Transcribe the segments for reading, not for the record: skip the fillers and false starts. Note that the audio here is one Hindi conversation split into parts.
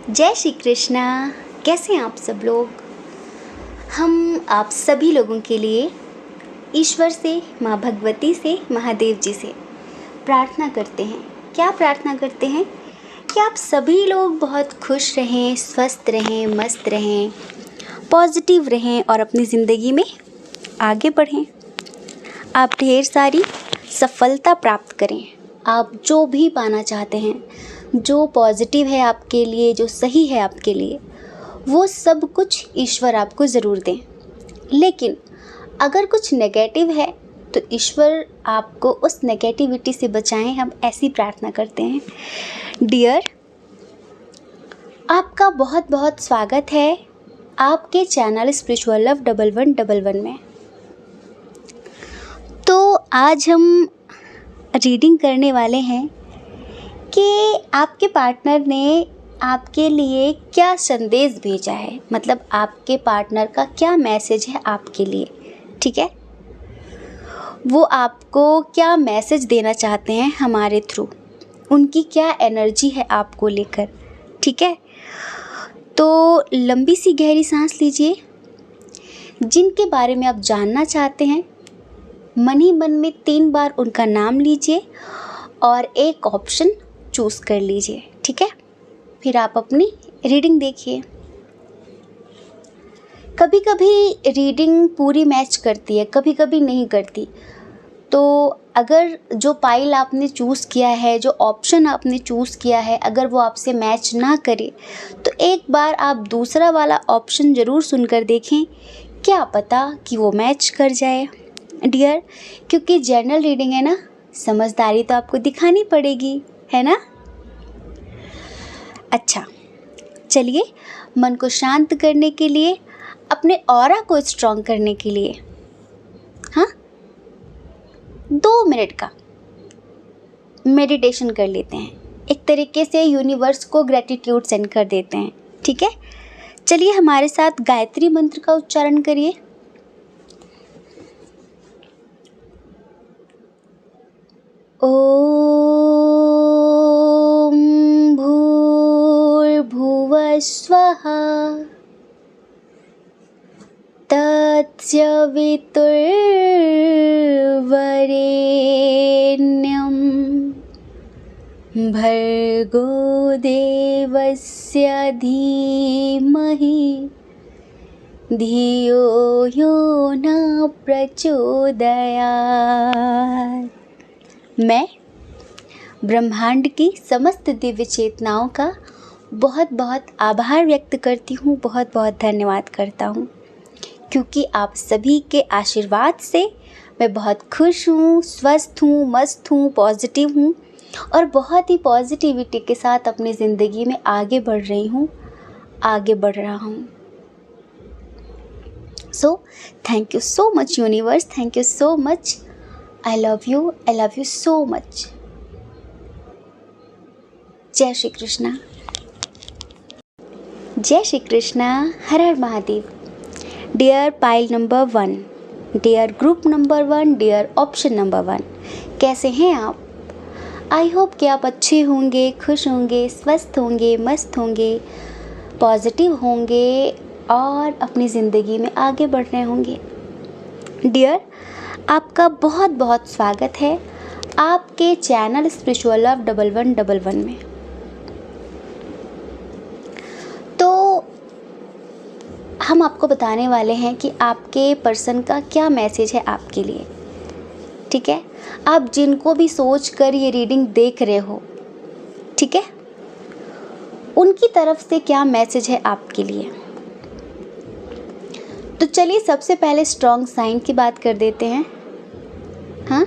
जय श्री कृष्णा। कैसे हैं आप सब लोग। हम आप सभी लोगों के लिए ईश्वर से, माँ भगवती से, महादेव जी से प्रार्थना करते हैं। क्या प्रार्थना करते हैं कि आप सभी लोग बहुत खुश रहें, स्वस्थ रहें, मस्त रहें, पॉजिटिव रहें और अपनी ज़िंदगी में आगे बढ़ें। आप ढेर सारी सफलता प्राप्त करें। आप जो भी पाना चाहते हैं, जो पॉजिटिव है आपके लिए, जो सही है आपके लिए, वो सब कुछ ईश्वर आपको ज़रूर दें। लेकिन अगर कुछ नेगेटिव है तो ईश्वर आपको उस नेगेटिविटी से बचाएं। हम ऐसी प्रार्थना करते हैं। डियर, आपका बहुत बहुत स्वागत है आपके चैनल स्पिरिचुअल लव 1111 में। तो आज हम रीडिंग करने वाले हैं कि आपके पार्टनर ने आपके लिए क्या संदेश भेजा है, मतलब आपके पार्टनर का क्या मैसेज है आपके लिए। ठीक है, वो आपको क्या मैसेज देना चाहते हैं हमारे थ्रू, उनकी क्या एनर्जी है आपको लेकर। ठीक है, तो लंबी सी गहरी सांस लीजिए। जिनके बारे में आप जानना चाहते हैं, मन ही मन में 3 बार उनका नाम लीजिए और एक ऑप्शन चूज़ कर लीजिए। ठीक है, फिर आप अपनी रीडिंग देखिए। कभी कभी रीडिंग पूरी मैच करती है, कभी कभी नहीं करती। तो अगर जो पाइल आपने चूज़ किया है, जो ऑप्शन आपने चूज़ किया है, अगर वो आपसे मैच ना करे तो एक बार आप दूसरा वाला ऑप्शन ज़रूर सुनकर देखें, क्या पता कि वो मैच कर जाए। डियर, क्योंकि जनरल रीडिंग है ना, समझदारी तो आपको दिखानी पड़ेगी, है ना। अच्छा, चलिए, मन को शांत करने के लिए, अपने ऑरा को स्ट्रॉन्ग करने के लिए, हाँ, 2 मिनट का मेडिटेशन कर लेते हैं। एक तरीके से यूनिवर्स को ग्रेटिट्यूड सेंड कर देते हैं। ठीक है, चलिए हमारे साथ गायत्री मंत्र का उच्चारण करिए। ओम भूर्भुवः स्वः तत्सवितुर्वरेण्यं भर्गो देवस्य धीमहि धियो यो न प्रचोदयात्। मैं ब्रह्मांड की समस्त दिव्य चेतनाओं का बहुत बहुत आभार व्यक्त करती हूँ, बहुत बहुत धन्यवाद करता हूँ, क्योंकि आप सभी के आशीर्वाद से मैं बहुत खुश हूँ, स्वस्थ हूँ, मस्त हूँ, पॉजिटिव हूँ और बहुत ही पॉजिटिविटी के साथ अपनी ज़िंदगी में आगे बढ़ रही हूँ, आगे बढ़ रहा हूँ। So thank you so much universe, thank you so much. I love you so much। जय श्री कृष्णा। जय श्री कृष्णा। हर हर Mahadev. Dear pile number 1, dear group number 1, dear option number 1, कैसे हैं आप। आई होप कि आप अच्छे होंगे, खुश होंगे, स्वस्थ होंगे, मस्त होंगे, पॉजिटिव होंगे और अपनी ज़िंदगी में आगे बढ़ रहे होंगे। डियर, आपका बहुत बहुत स्वागत है आपके चैनल स्पिरिचुअल लव 1111 में। तो हम आपको बताने वाले हैं कि आपके पर्सन का क्या मैसेज है आपके लिए। ठीक है, आप जिनको भी सोच कर ये रीडिंग देख रहे हो, ठीक है, उनकी तरफ से क्या मैसेज है आपके लिए। तो चलिए सबसे पहले स्ट्रॉन्ग साइन की बात कर देते हैं, हाँ,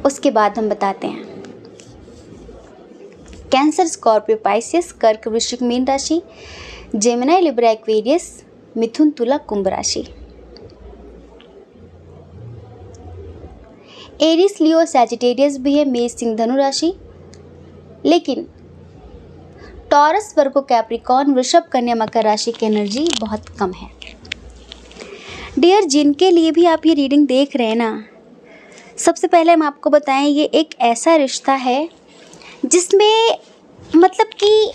उसके बाद हम बताते हैं। कैंसर, स्कॉर्पियो, पाइसेस, कर्क, वृश्चिक, मीन राशि, जेमिनी, लिब्रा, एक्वेरियस, मिथुन, तुला, कुंभ राशि, एरिस, लियो, सैजिटेरियस भी है, मेष, सिंह, धनु राशि, लेकिन टॉरस, वर्गो, कैप्रिकॉर्न, वृषभ, कन्या, मकर राशि की एनर्जी बहुत कम है। डियर, जिनके लिए भी आप ये रीडिंग देख रहे हैं ना, सबसे पहले हम आपको बताएं, ये एक ऐसा रिश्ता है जिसमें मतलब कि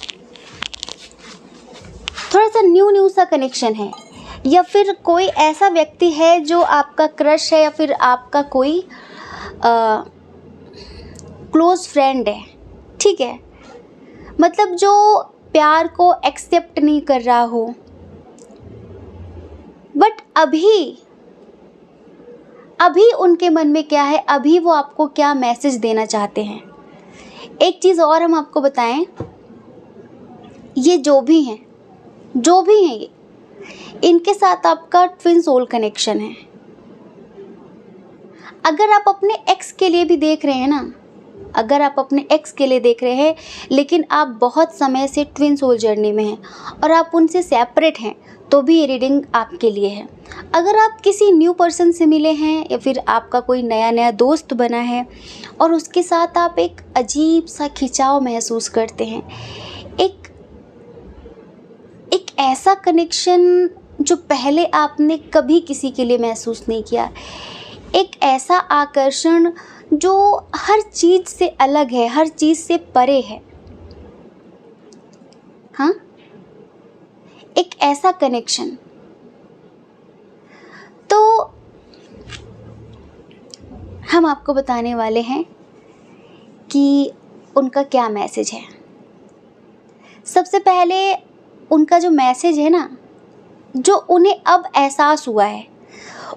सा न्यू सा कनेक्शन है, या फिर कोई ऐसा व्यक्ति है जो आपका क्रश है, या फिर आपका कोई क्लोज फ्रेंड है, ठीक है, मतलब जो प्यार को एक्सेप्ट नहीं कर रहा हो, बट अभी उनके मन में क्या है, अभी वो आपको क्या मैसेज देना चाहते हैं। एक चीज़ और हम आपको बताएं, ये जो भी हैं ये, इनके साथ आपका ट्विन सोल कनेक्शन है। अगर आप अपने एक्स के लिए भी देख रहे हैं ना, अगर आप अपने एक्स के लिए देख रहे हैं लेकिन आप बहुत समय से ट्विन सोल जर्नी में हैं और आप उनसे सेपरेट हैं, तो भी ये रीडिंग आपके लिए है। अगर आप किसी न्यू पर्सन से मिले हैं, या फिर आपका कोई नया दोस्त बना है और उसके साथ आप एक अजीब सा खिंचाव महसूस करते हैं, एक ऐसा कनेक्शन जो पहले आपने कभी किसी के लिए महसूस नहीं किया, एक ऐसा आकर्षण जो हर चीज़ से अलग है, हर चीज़ से परे है, हाँ, एक ऐसा कनेक्शन। तो हम आपको बताने वाले हैं कि उनका क्या मैसेज है। सबसे पहले उनका जो मैसेज है ना, जो उन्हें अब एहसास हुआ है,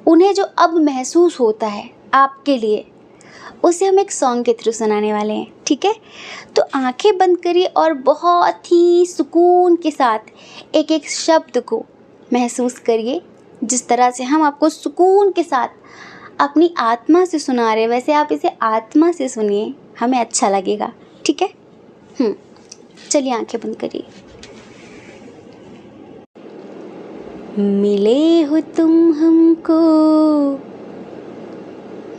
उन्हें जो अब महसूस होता है आपके लिए, उसे हम एक सॉन्ग के थ्रू सुनाने वाले हैं, ठीक है। तो आंखें बंद करिए और बहुत ही सुकून के साथ एक एक शब्द को महसूस करिए, जिस तरह से हम आपको सुकून के साथ अपनी आत्मा से सुना रहे हैं, वैसे आप इसे आत्मा से सुनिए, हमें अच्छा लगेगा, ठीक है। चलिए आंखें बंद करिए। मिले हो तुम हमको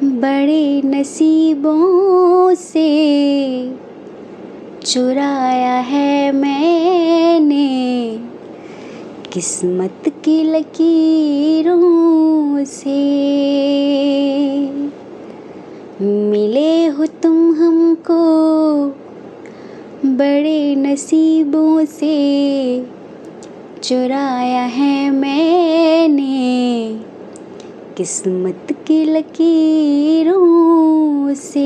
बड़े नसीबों से, चुराया है मैंने किस्मत की लकीरों से। मिले हो तुम हमको बड़े नसीबों से, चुराया है मैंने किस्मत की लकीरों से।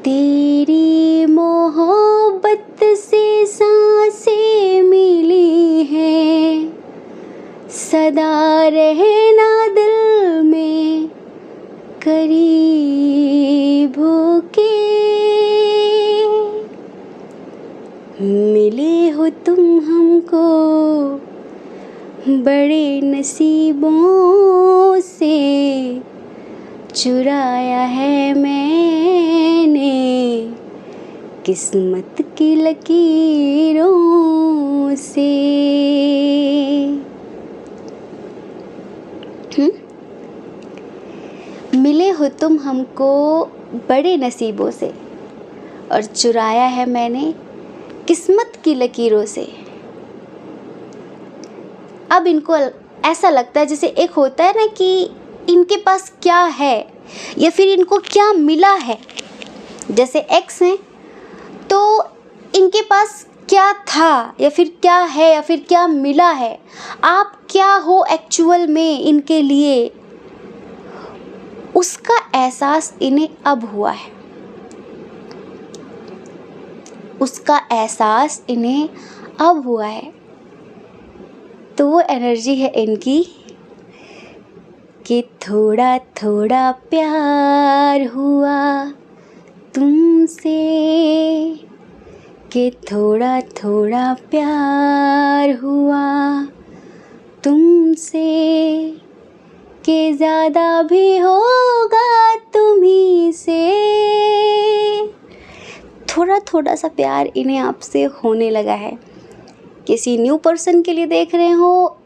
तेरी मोहब्बत से सांसें मिली हैं, सदा रहना दिल में करीब होके। मिले हो तुम हमको बड़े नसीबों से, चुराया है मैंने किस्मत की लकीरों से। मिले हो तुम हमको बड़े नसीबों से और चुराया है मैंने किस्मत की लकीरों से। अब इनको ऐसा लगता है जैसे एक होता है ना कि इनके पास क्या है या फिर इनको क्या मिला है। जैसे एक्स हैं तो इनके पास क्या था या फिर क्या है या फिर क्या मिला है, आप क्या हो एक्चुअल में इनके लिए, उसका एहसास इन्हें अब हुआ है। उसका एहसास इन्हें अब हुआ है। तो वो एनर्जी है इनकी कि थोड़ा थोड़ा प्यार हुआ तुमसे, कि थोड़ा थोड़ा प्यार हुआ तुमसे, कि ज़्यादा भी होगा तुम्हीं से। थोड़ा थोड़ा सा प्यार इन्हें आपसे होने लगा है। किसी न्यू पर्सन के लिए देख रहे हो,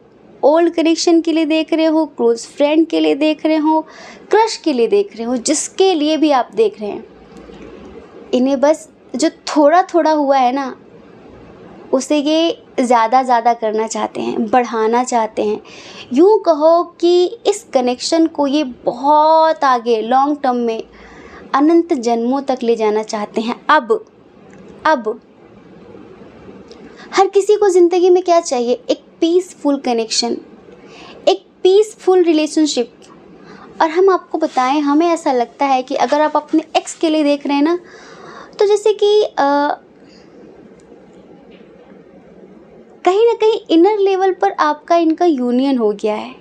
ओल्ड कनेक्शन के लिए देख रहे हो, क्लोज फ्रेंड के लिए देख रहे हो, क्रश के लिए देख रहे हो, जिसके लिए भी आप देख रहे हैं, इन्हें बस जो थोड़ा थोड़ा हुआ है ना, उसे ये ज़्यादा करना चाहते हैं, बढ़ाना चाहते हैं। यूँ कहो कि इस कनेक्शन को ये बहुत आगे लॉन्ग टर्म में अनंत जन्मों तक ले जाना चाहते हैं। अब हर किसी को ज़िंदगी में क्या चाहिए? एक पीसफुल कनेक्शन, एक पीसफुल रिलेशनशिप। और हम आपको बताएं, हमें ऐसा लगता है कि अगर आप अपने एक्स के लिए देख रहे हैं ना, तो जैसे कि कहीं ना कहीं इनर लेवल पर आपका इनका यूनियन हो गया है,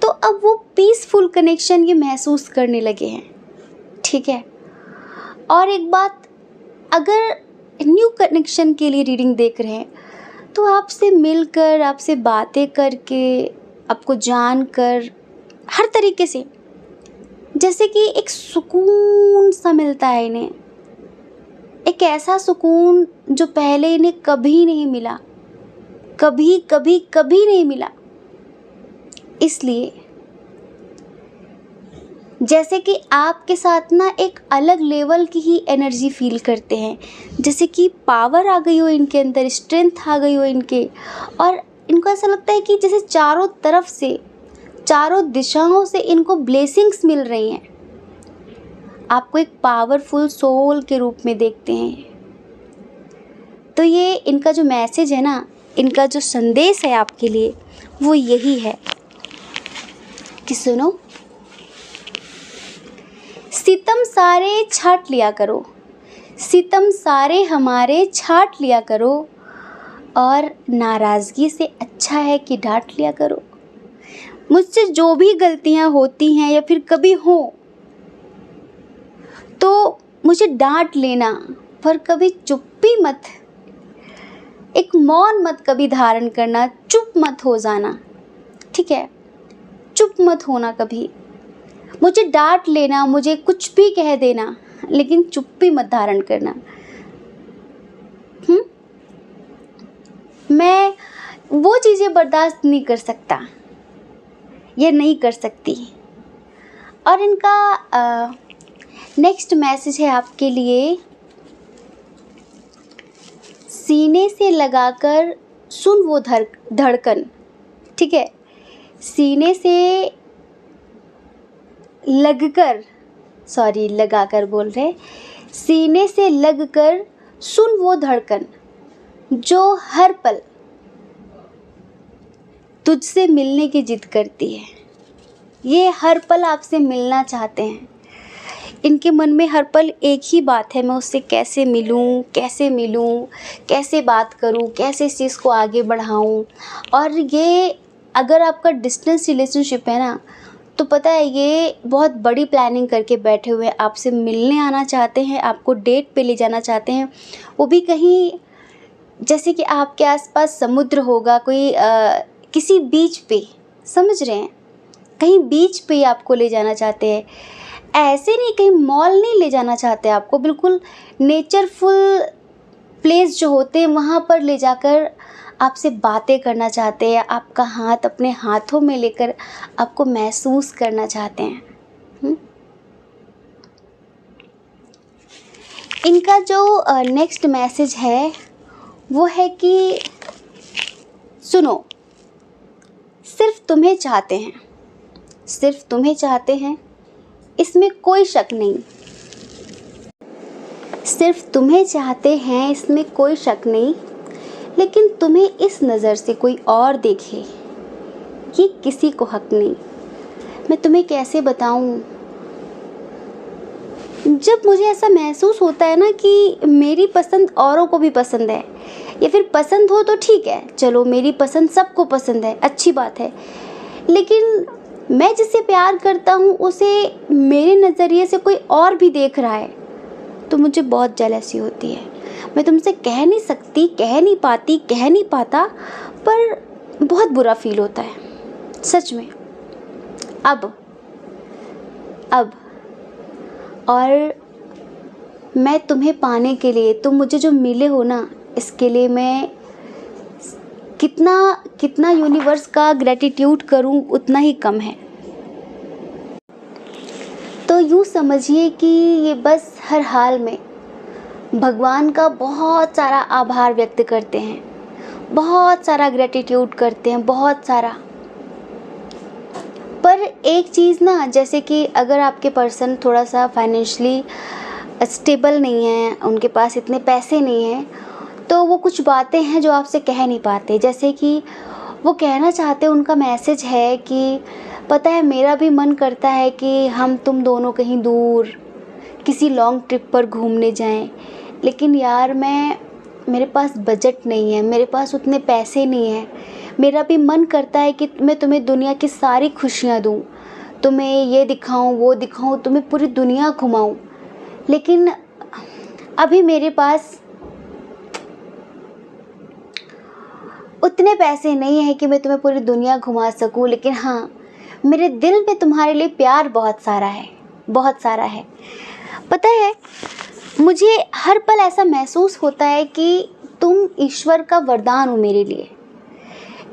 तो अब वो पीसफुल कनेक्शन ये महसूस करने लगे हैं। ठीक है। और एक बात, अगर न्यू कनेक्शन के लिए रीडिंग देख रहे हैं, तो आपसे मिलकर, आपसे बातें करके, आपको जानकर हर तरीके से जैसे कि एक सुकून सा मिलता है इन्हें, एक ऐसा सुकून जो पहले इन्हें कभी नहीं मिला, कभी कभी कभी नहीं मिला। इसलिए जैसे कि आपके साथ ना एक अलग लेवल की ही एनर्जी फील करते हैं, जैसे कि पावर आ गई हो इनके अंदर, स्ट्रेंथ आ गई हो इनके, और इनको ऐसा लगता है कि जैसे चारों तरफ से, चारों दिशाओं से इनको ब्लेसिंग्स मिल रही हैं। आपको एक पावरफुल सोल के रूप में देखते हैं। तो ये इनका जो मैसेज है ना, इनका जो संदेश है आपके लिए, वो यही है कि सुनो, सितम सारे छाट लिया करो, सितम सारे हमारे छाट लिया करो, और नाराज़गी से अच्छा है कि डांट लिया करो। मुझसे जो भी गलतियां होती हैं या फिर कभी हो, तो मुझे डांट लेना, पर कभी चुप्पी मत, एक मौन मत कभी धारण करना, चुप मत हो जाना। ठीक है, चुप मत होना कभी। मुझे डांट लेना, मुझे कुछ भी कह देना, लेकिन चुप्पी मत धारण करना। मैं वो चीज़ें बर्दाश्त नहीं कर सकता या नहीं कर सकती। और इनका नेक्स्ट मैसेज है आपके लिए, सीने से लगाकर सुन वो धड़कन। ठीक है, सीने से लगकर, सॉरी लगाकर बोल रहे, सीने से लगकर सुन वो धड़कन जो हर पल तुझसे मिलने की जिद करती है। ये हर पल आपसे मिलना चाहते हैं। इनके मन में हर पल एक ही बात है, मैं उससे कैसे मिलूं, कैसे मिलूं, कैसे बात करूं, कैसे इस चीज़ को आगे बढ़ाऊं। और ये अगर आपका डिस्टेंस रिलेशनशिप है ना, तो पता है ये बहुत बड़ी प्लानिंग करके बैठे हुए हैं, आपसे मिलने आना चाहते हैं, आपको डेट पे ले जाना चाहते हैं। वो भी कहीं जैसे कि आपके आसपास समुद्र होगा, कोई किसी बीच पे, समझ रहे हैं, कहीं बीच पे आपको ले जाना चाहते हैं। ऐसे नहीं, कहीं मॉल नहीं ले जाना चाहते आपको, बिल्कुल नेचरफुल प्लेस जो होते हैं वहाँ पर ले जाकर आपसे बातें करना चाहते हैं, आपका हाथ अपने हाथों में लेकर आपको महसूस करना चाहते हैं। इनका जो नेक्स्ट मैसेज है वो है कि सुनो, सिर्फ तुम्हें चाहते हैं, सिर्फ तुम्हें चाहते हैं, इसमें कोई शक नहीं। सिर्फ तुम्हें चाहते हैं, इसमें कोई शक नहीं, लेकिन तुम्हें इस नज़र से कोई और देखे, ये किसी को हक नहीं। मैं तुम्हें कैसे बताऊं, जब मुझे ऐसा महसूस होता है ना कि मेरी पसंद औरों को भी पसंद है, या फिर पसंद हो तो ठीक है, चलो मेरी पसंद सबको पसंद है, अच्छी बात है, लेकिन मैं जिससे प्यार करता हूँ उसे मेरे नज़रिए से कोई और भी देख रहा है, तो मुझे बहुत जेलसी होती है। मैं तुमसे कह नहीं सकती, कह नहीं पाती, कह नहीं पाता, पर बहुत बुरा फील होता है सच में। अब और मैं तुम्हें पाने के लिए, तुम मुझे जो मिले हो ना, इसके लिए मैं कितना यूनिवर्स का ग्रेटिट्यूड करूं उतना ही कम है। तो यूँ समझिए कि ये बस हर हाल में भगवान का बहुत सारा आभार व्यक्त करते हैं, बहुत सारा ग्रेटिट्यूड करते हैं, बहुत सारा। पर एक चीज़ ना, जैसे कि अगर आपके पर्सन थोड़ा सा फाइनेंशियली स्टेबल नहीं है, उनके पास इतने पैसे नहीं हैं, तो वो कुछ बातें हैं जो आपसे कह नहीं पाते, जैसे कि वो कहना चाहते हैं, उनका मैसेज है कि पता है मेरा भी मन करता है कि हम तुम दोनों कहीं दूर किसी लॉन्ग ट्रिप पर घूमने जाएं, लेकिन यार मेरे पास बजट नहीं है, मेरे पास उतने पैसे नहीं हैं। मेरा भी मन करता है कि मैं तुम्हें दुनिया की सारी खुशियाँ दूँ, तुम्हें ये दिखाऊं वो दिखाऊं, तुम्हें पूरी दुनिया घुमाऊं, लेकिन अभी मेरे पास उतने पैसे नहीं है कि मैं तुम्हें पूरी दुनिया घुमा सकूं। लेकिन हाँ, मेरे दिल में तुम्हारे लिए प्यार बहुत सारा है, बहुत सारा है। पता है, मुझे हर पल ऐसा महसूस होता है कि तुम ईश्वर का वरदान हो मेरे लिए,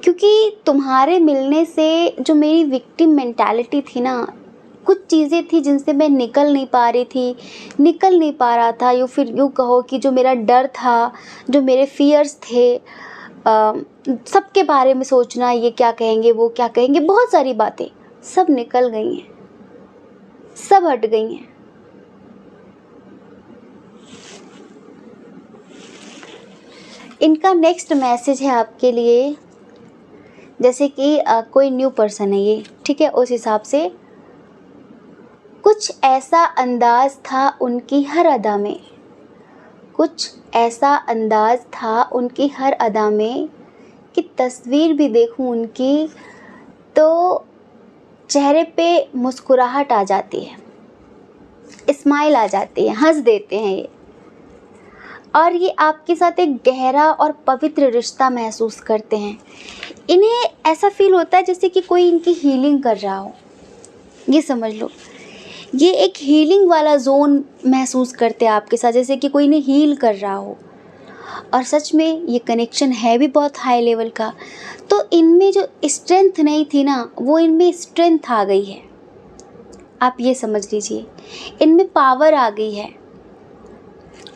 क्योंकि तुम्हारे मिलने से जो मेरी विक्टिम मेंटालिटी थी ना, कुछ चीज़ें थी जिनसे मैं निकल नहीं पा रही थी, निकल नहीं पा रहा था, या फिर यूँ कहो कि जो मेरा डर था, जो मेरे फियर्स थे, सबके बारे में सोचना, ये क्या कहेंगे वो क्या कहेंगे, बहुत सारी बातें सब निकल गई हैं, सब हट गई हैं। इनका नेक्स्ट मैसेज है आपके लिए, जैसे कि कोई न्यू पर्सन है ये, ठीक है, उस हिसाब से कुछ ऐसा अंदाज था उनकी हर अदा में, कुछ ऐसा अंदाज था उनकी हर अदा में कि तस्वीर भी देखूं उनकी तो चेहरे पे मुस्कुराहट आ जाती है, स्माइल आ जाती है, हंस देते हैं ये, और ये आपके साथ एक गहरा और पवित्र रिश्ता महसूस करते हैं। इन्हें ऐसा फील होता है जैसे कि कोई इनकी हीलिंग कर रहा हो, ये समझ लो, ये एक हीलिंग वाला जोन महसूस करते हैं आपके साथ, जैसे कि कोई इन्हें हील कर रहा हो। और सच में ये कनेक्शन है भी बहुत हाई लेवल का। तो इनमें जो स्ट्रेंथ नहीं थी ना, वो इनमें स्ट्रेंथ आ गई है, आप ये समझ लीजिए, इनमें पावर आ गई है।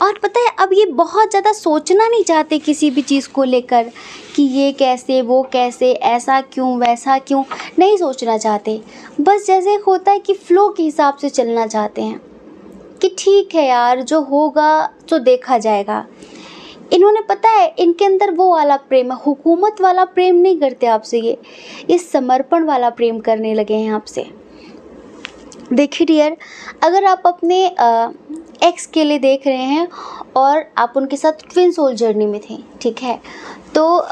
और पता है, अब ये बहुत ज़्यादा सोचना नहीं चाहते किसी भी चीज़ को लेकर कि ये कैसे वो कैसे, ऐसा क्यों वैसा क्यों, नहीं सोचना चाहते। बस जैसे होता है कि फ़्लो के हिसाब से चलना चाहते हैं कि ठीक है यार, जो होगा तो देखा जाएगा। इन्होंने, पता है, इनके अंदर वो वाला प्रेम है, हुकूमत वाला प्रेम नहीं करते आपसे, ये समर्पण वाला प्रेम करने लगे हैं आपसे। देखिए डियर, अगर आप अपने एक्स के लिए देख रहे हैं और आप उनके साथ ट्विन सोल जर्नी में थे, ठीक है, तो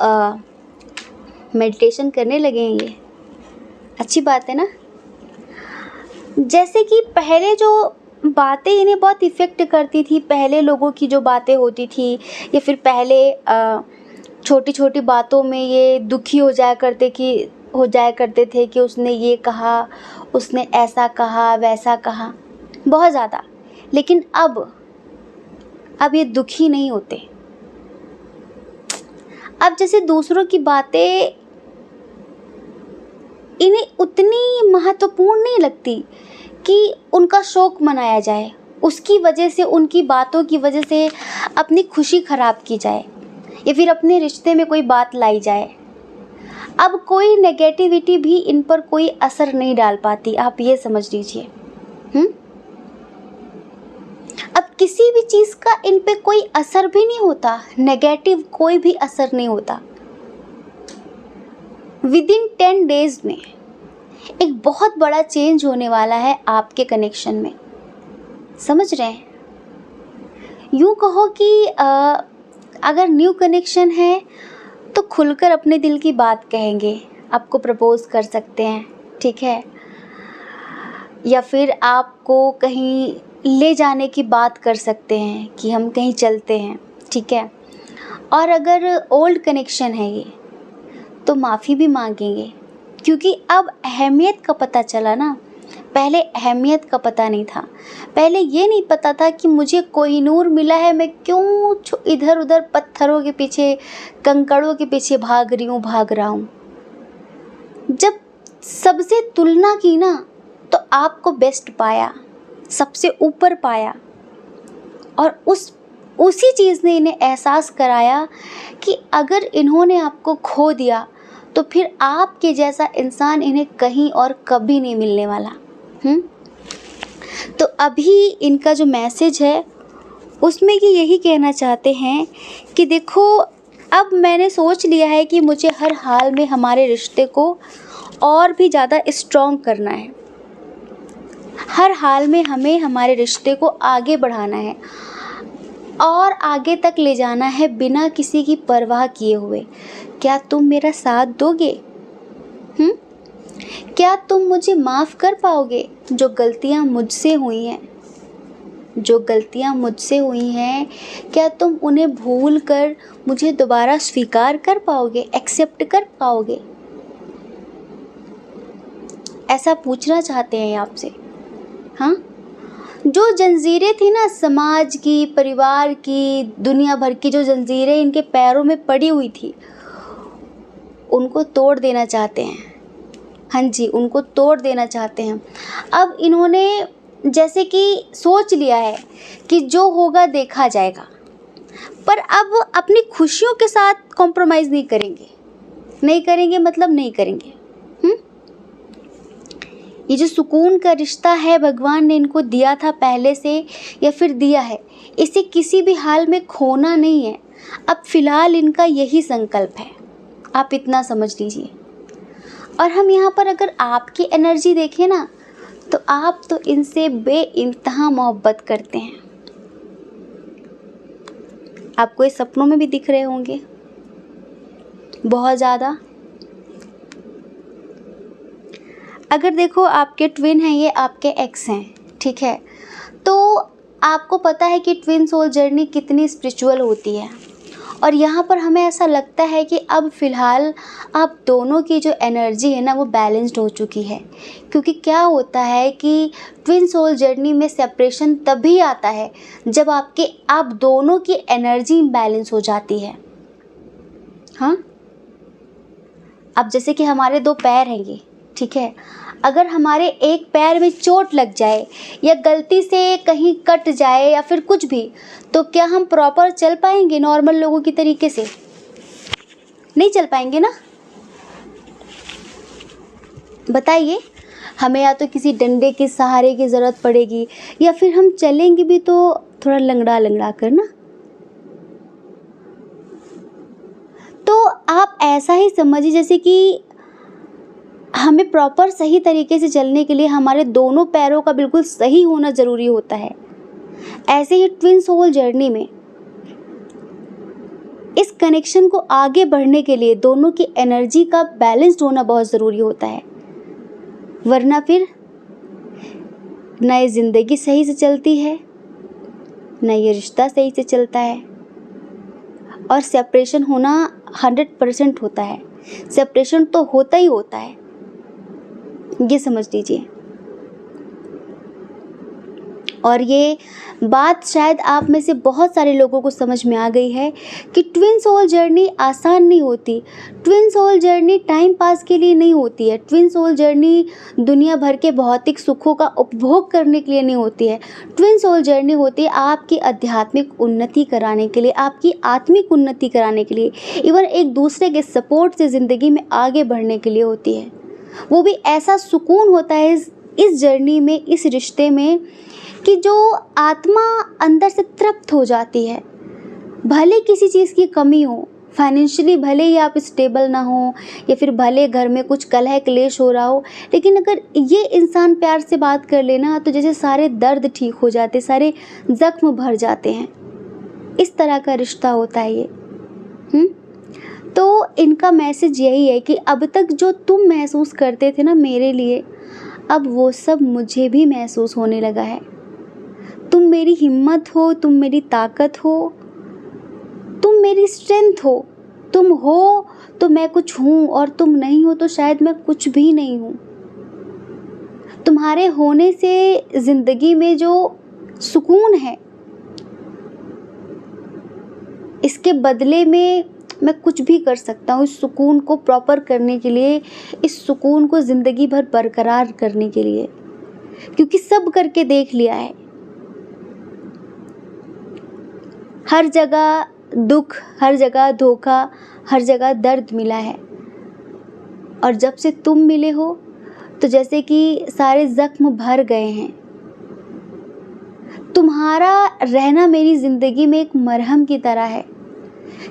मेडिटेशन करने लगे हैं, ये अच्छी बात है ना। जैसे कि पहले जो बातें इन्हें बहुत इफ़ेक्ट करती थी, पहले लोगों की जो बातें होती थी, या फिर पहले छोटी छोटी बातों में ये दुखी हो जाया करते थे कि उसने ये कहा, उसने ऐसा कहा वैसा कहा, बहुत ज़्यादा। लेकिन अब ये दुखी नहीं होते। अब जैसे दूसरों की बातें इन्हें उतनी महत्वपूर्ण नहीं लगती कि उनका शोक मनाया जाए, उसकी वजह से, उनकी बातों की वजह से अपनी खुशी ख़राब की जाए, या फिर अपने रिश्ते में कोई बात लाई जाए। अब कोई नेगेटिविटी भी इन पर कोई असर नहीं डाल पाती, आप ये समझ लीजिए। अब किसी भी चीज़ का इन पे कोई असर भी नहीं होता, नेगेटिव कोई भी असर नहीं होता। विदिन 10 डेज में एक बहुत बड़ा चेंज होने वाला है आपके कनेक्शन में, समझ रहे हैं। यूँ कहो कि अगर न्यू कनेक्शन है तो खुलकर अपने दिल की बात कहेंगे, आपको प्रपोज कर सकते हैं, ठीक है, या फिर आपको कहीं ले जाने की बात कर सकते हैं कि हम कहीं चलते हैं, ठीक है। और अगर ओल्ड कनेक्शन है ये, तो माफ़ी भी मांगेंगे, क्योंकि अब अहमियत का पता चला ना, पहले अहमियत का पता नहीं था। पहले ये नहीं पता था कि मुझे कोहिनूर मिला है, मैं क्यों इधर उधर पत्थरों के पीछे, कंकड़ों के पीछे भाग रहा हूँ। जब सबसे तुलना की ना, तो आपको बेस्ट पाया, सबसे ऊपर पाया, और उसी चीज़ ने इन्हें एहसास कराया कि अगर इन्होंने आपको खो दिया तो फिर आपके जैसा इंसान इन्हें कहीं और कभी नहीं मिलने वाला। तो अभी इनका जो मैसेज है उसमें ये यही कहना चाहते हैं कि देखो, अब मैंने सोच लिया है कि मुझे हर हाल में हमारे रिश्ते को और भी ज़्यादा स्ट्रॉन्ग करना है। हर हाल में हमें हमारे रिश्ते को आगे बढ़ाना है और आगे तक ले जाना है बिना किसी की परवाह किए हुए। क्या तुम मेरा साथ दोगे? क्या तुम मुझे माफ़ कर पाओगे? जो गलतियाँ मुझसे हुई हैं, जो गलतियाँ मुझसे हुई हैं, क्या तुम उन्हें भूल कर मुझे दोबारा स्वीकार कर पाओगे, एक्सेप्ट कर पाओगे? ऐसा पूछना चाहते हैं आपसे। हाँ, जो जंजीरें थी ना समाज की, परिवार की, दुनिया भर की जो जंजीरें इनके पैरों में पड़ी हुई थी, उनको तोड़ देना चाहते हैं। हाँ जी, उनको तोड़ देना चाहते हैं। अब इन्होंने जैसे कि सोच लिया है कि जो होगा देखा जाएगा, पर अब अपनी खुशियों के साथ कॉम्प्रोमाइज़ नहीं करेंगे। नहीं करेंगे मतलब नहीं करेंगे। ये जो सुकून का रिश्ता है भगवान ने इनको दिया था पहले से या फिर दिया है, इसे किसी भी हाल में खोना नहीं है। अब फ़िलहाल इनका यही संकल्प है, आप इतना समझ लीजिए। और हम यहाँ पर अगर आपकी एनर्जी देखें ना, तो आप तो इनसे बेइंतहा मोहब्बत करते हैं। आपको ये सपनों में भी दिख रहे होंगे बहुत ज़्यादा। अगर देखो आपके ट्विन हैं, ये आपके एक्स हैं, ठीक है, तो आपको पता है कि ट्विन सोल जर्नी कितनी स्पिरिचुअल होती है। और यहाँ पर हमें ऐसा लगता है कि अब फ़िलहाल आप दोनों की जो एनर्जी है ना वो बैलेंस्ड हो चुकी है। क्योंकि क्या होता है कि ट्विन सोल जर्नी में सेपरेशन तभी आता है जब आप दोनों की एनर्जी इम्बैलेंस हो जाती है। हाँ, अब जैसे कि हमारे दो पैर हैं ये, ठीक है, अगर हमारे एक पैर में चोट लग जाए या गलती से कहीं कट जाए या फिर कुछ भी, तो क्या हम प्रॉपर चल पाएंगे नॉर्मल लोगों की तरीके से? नहीं चल पाएंगे ना। बताइए, हमें या तो किसी डंडे के सहारे की ज़रूरत पड़ेगी या फिर हम चलेंगे भी तो थोड़ा लंगड़ा लंगड़ा कर ना। तो आप ऐसा ही समझिए जैसे कि हमें प्रॉपर सही तरीके से चलने के लिए हमारे दोनों पैरों का बिल्कुल सही होना ज़रूरी होता है। ऐसे ही ट्विन सोल जर्नी में इस कनेक्शन को आगे बढ़ने के लिए दोनों की एनर्जी का बैलेंस्ड होना बहुत ज़रूरी होता है, वरना फिर न ये ज़िंदगी सही से चलती है, न ये रिश्ता सही से चलता है। और सेपरेशन होना 100% होता है। सेपरेशन तो होता ही होता है, ये समझ लीजिए। और ये बात शायद आप में से बहुत सारे लोगों को समझ में आ गई है कि ट्विन सोल जर्नी आसान नहीं होती। Twin soul journey time pass के लिए नहीं होती है। ट्विन सोल जर्नी दुनिया भर के भौतिक सुखों का उपभोग करने के लिए नहीं होती है। ट्विन सोल जर्नी होती है आपकी आध्यात्मिक उन्नति कराने के लिए, आपकी आत्मिक उन्नति कराने के लिए, इवन एक दूसरे के सपोर्ट से ज़िंदगी में आगे बढ़ने के लिए होती है। वो भी ऐसा सुकून होता है इस जर्नी में, इस रिश्ते में, कि जो आत्मा अंदर से तृप्त हो जाती है। भले किसी चीज़ की कमी हो, फाइनेंशियली भले ही आप स्टेबल ना हो या फिर भले घर में कुछ कलह क्लेश हो रहा हो, लेकिन अगर ये इंसान प्यार से बात कर लेना तो जैसे सारे दर्द ठीक हो जाते, सारे ज़ख्म भर जाते हैं। इस तरह का रिश्ता होता है ये। तो इनका मैसेज यही है कि अब तक जो तुम महसूस करते थे ना मेरे लिए, अब वो सब मुझे भी महसूस होने लगा है। तुम मेरी हिम्मत हो, तुम मेरी ताकत हो, तुम मेरी स्ट्रेंथ हो। तुम हो तो मैं कुछ हूँ और तुम नहीं हो तो शायद मैं कुछ भी नहीं हूँ। तुम्हारे होने से ज़िंदगी में जो सुकून है, इसके बदले में मैं कुछ भी कर सकता हूँ इस सुकून को प्रॉपर करने के लिए, इस सुकून को ज़िंदगी भर बरकरार करने के लिए, क्योंकि सब करके देख लिया है। हर जगह दुख, हर जगह धोखा, हर जगह दर्द मिला है। और जब से तुम मिले हो तो जैसे कि सारे ज़ख्म भर गए हैं। तुम्हारा रहना मेरी ज़िंदगी में एक मरहम की तरह है,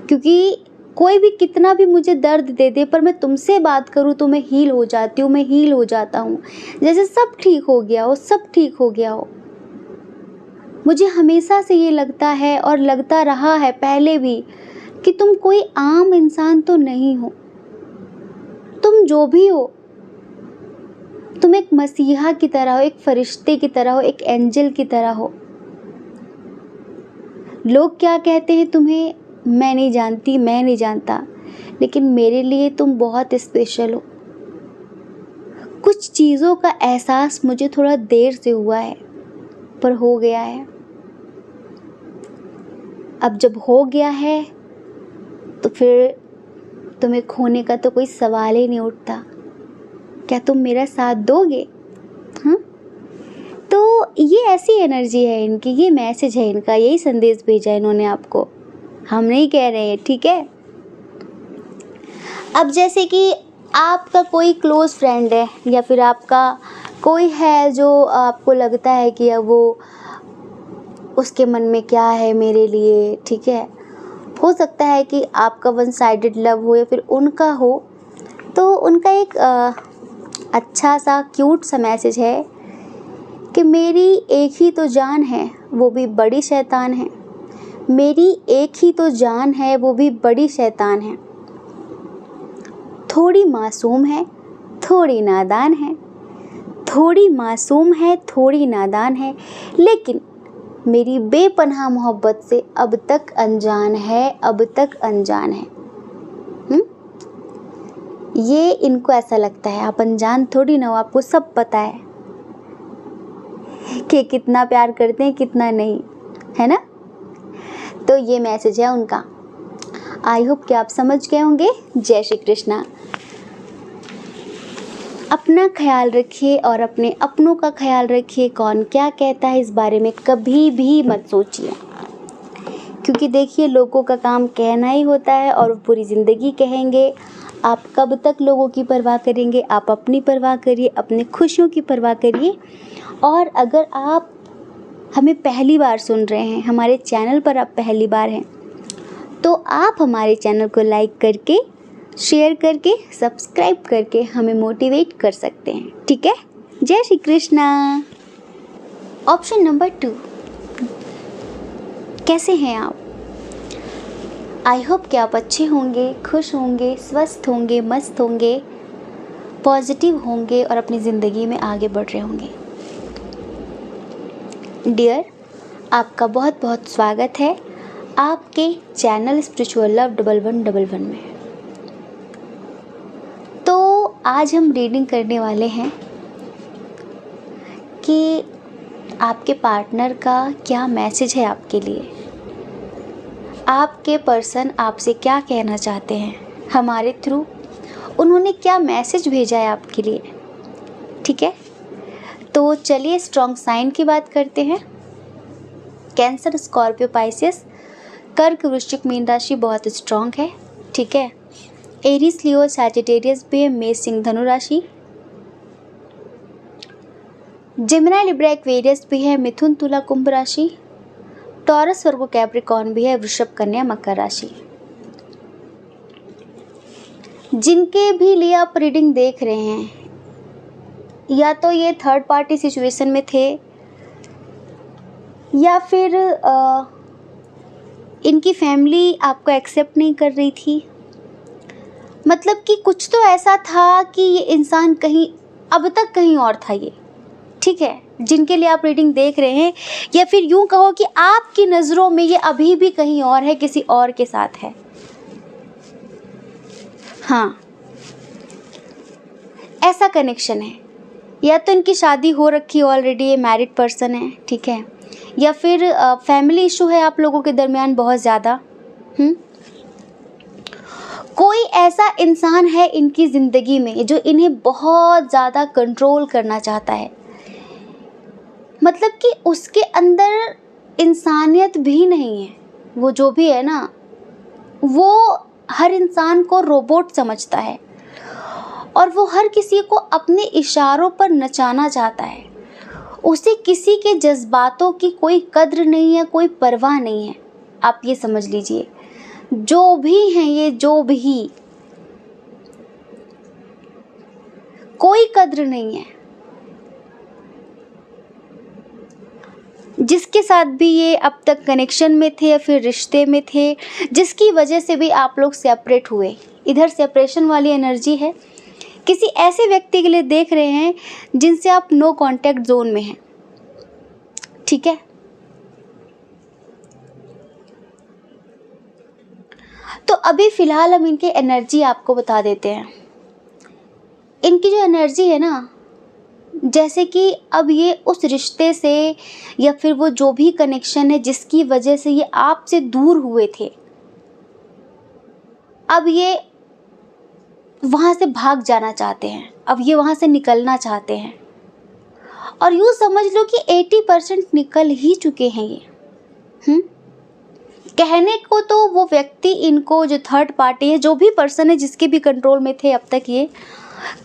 क्योंकि कोई भी कितना भी मुझे दर्द दे दे, पर मैं तुमसे बात करूँ तो मैं हील हो जाती हूँ, मैं हील हो जाता हूँ, जैसे सब ठीक हो गया हो, सब ठीक हो गया हो। मुझे हमेशा से ये लगता है और लगता रहा है पहले भी कि तुम कोई आम इंसान तो नहीं हो। तुम जो भी हो, तुम एक मसीहा की तरह हो, एक फरिश्ते की तरह हो, एक एंजल की तरह हो। लोग क्या कहते हैं तुम्हें मैं नहीं जानती, मैं नहीं जानता, लेकिन मेरे लिए तुम बहुत स्पेशल हो। कुछ चीज़ों का एहसास मुझे थोड़ा देर से हुआ है, पर हो गया है। अब जब हो गया है तो फिर तुम्हें खोने का तो कोई सवाल ही नहीं उठता। क्या तुम मेरा साथ दोगे? हाँ, तो ये ऐसी एनर्जी है इनकी, ये मैसेज है इनका, यही संदेश भेजा है इन्होंने आपको, हम नहीं कह रहे हैं, ठीक है। अब जैसे कि आपका कोई क्लोज फ्रेंड है या फिर आपका कोई है जो आपको लगता है कि अब वो उसके मन में क्या है मेरे लिए, ठीक है। हो सकता है कि आपका वन साइडेड लव हो या फिर उनका हो, तो उनका एक अच्छा सा क्यूट सा मैसेज है कि मेरी एक ही तो जान है वो भी बड़ी शैतान है, मेरी एक ही तो जान है वो भी बड़ी शैतान है, थोड़ी मासूम है थोड़ी नादान है, थोड़ी मासूम है थोड़ी नादान है, लेकिन मेरी बेपनाह मोहब्बत से अब तक अनजान है, अब तक अनजान है। ये इनको ऐसा लगता है आप अनजान थोड़ी ना हो, आपको सब पता है कि कितना प्यार करते हैं कितना नहीं, है ना। तो ये मैसेज है उनका। आई होप कि आप समझ गए होंगे। जय श्री कृष्णा। अपना ख्याल रखिए और अपने अपनों का ख्याल रखिए। कौन क्या कहता है इस बारे में कभी भी मत सोचिए, क्योंकि देखिए लोगों का काम कहना ही होता है और वो पूरी ज़िंदगी कहेंगे। आप कब तक लोगों की परवाह करेंगे? आप अपनी परवाह करिए, अपने खुशियों की परवाह करिए। और अगर आप हमें पहली बार सुन रहे हैं, हमारे चैनल पर आप पहली बार हैं, तो आप हमारे चैनल को लाइक करके, शेयर करके, सब्सक्राइब करके हमें मोटिवेट कर सकते हैं, ठीक है। जय श्री कृष्णा। ऑप्शन नंबर 2, कैसे हैं आप? आई होप कि आप अच्छे होंगे, खुश होंगे, स्वस्थ होंगे, मस्त होंगे, पॉजिटिव होंगे और अपनी ज़िंदगी में आगे बढ़ रहे होंगे। डियर, आपका बहुत बहुत स्वागत है आपके चैनल स्पिरिचुअल लव 1111 में। तो आज हम रीडिंग करने वाले हैं कि आपके पार्टनर का क्या मैसेज है आपके लिए, आपके पर्सन आपसे क्या कहना चाहते हैं हमारे थ्रू, उन्होंने क्या मैसेज भेजा है आपके लिए, ठीक है। तो चलिए स्ट्रॉन्ग साइन की बात करते हैं। कैंसर, स्कॉर्पियो, पाइसेस, कर्क, वृश्चिक, मीन राशि बहुत स्ट्रॉन्ग है, ठीक है। एरीज, लियो, सैजिटेरियस भी है, मेष, सिंह, धनु राशि, जेमिनी, लिब्रा, एक्वेरियस भी है, मिथुन, तुला, कुंभ राशि, टॉरस, वर्गो, कैप्रिकॉर्न भी है, वृषभ, कन्या, मकर राशि। जिनके भी लिए आप रीडिंग देख रहे हैं, या तो ये थर्ड पार्टी सिचुएशन में थे या फिर इनकी फैमिली आपको एक्सेप्ट नहीं कर रही थी, मतलब कि कुछ तो ऐसा था कि ये इंसान कहीं अब तक कहीं और था ये, ठीक है। जिनके लिए आप रीडिंग देख रहे हैं, या फिर यूं कहो कि आपकी नज़रों में ये अभी भी कहीं और है, किसी और के साथ है। हाँ, ऐसा कनेक्शन है। या तो इनकी शादी हो रखी ऑलरेडी, ये मैरिड पर्सन है, ठीक है, या फिर फैमिली इशू है आप लोगों के दरमियान बहुत ज़्यादा। कोई ऐसा इंसान है इनकी ज़िंदगी में जो इन्हें बहुत ज़्यादा कंट्रोल करना चाहता है, मतलब कि उसके अंदर इंसानियत भी नहीं है। वो जो भी है ना, वो हर इंसान को रोबोट समझता है और वो हर किसी को अपने इशारों पर नचाना चाहता है। उसे किसी के जज्बातों की कोई कद्र नहीं है, कोई परवाह नहीं है। आप ये समझ लीजिए, जो भी हैं ये, जो भी, कोई कद्र नहीं है। जिसके साथ भी ये अब तक कनेक्शन में थे या फिर रिश्ते में थे, जिसकी वजह से भी आप लोग सेपरेट हुए, इधर सेपरेशन वाली एनर्जी है। किसी ऐसे व्यक्ति के लिए देख रहे हैं जिनसे आप नो कांटेक्ट जोन में हैं, ठीक है। तो अभी फ़िलहाल हम इनकी एनर्जी आपको बता देते हैं। इनकी जो एनर्जी है ना, जैसे कि अब ये उस रिश्ते से या फिर वो जो भी कनेक्शन है जिसकी वजह से ये आपसे दूर हुए थे, अब ये वहाँ से भाग जाना चाहते हैं, अब ये वहाँ से निकलना चाहते हैं। और यूँ समझ लो कि 80% निकल ही चुके हैं ये। कहने को तो वो व्यक्ति इनको, जो थर्ड पार्टी है, जो भी पर्सन है जिसके भी कंट्रोल में थे अब तक, ये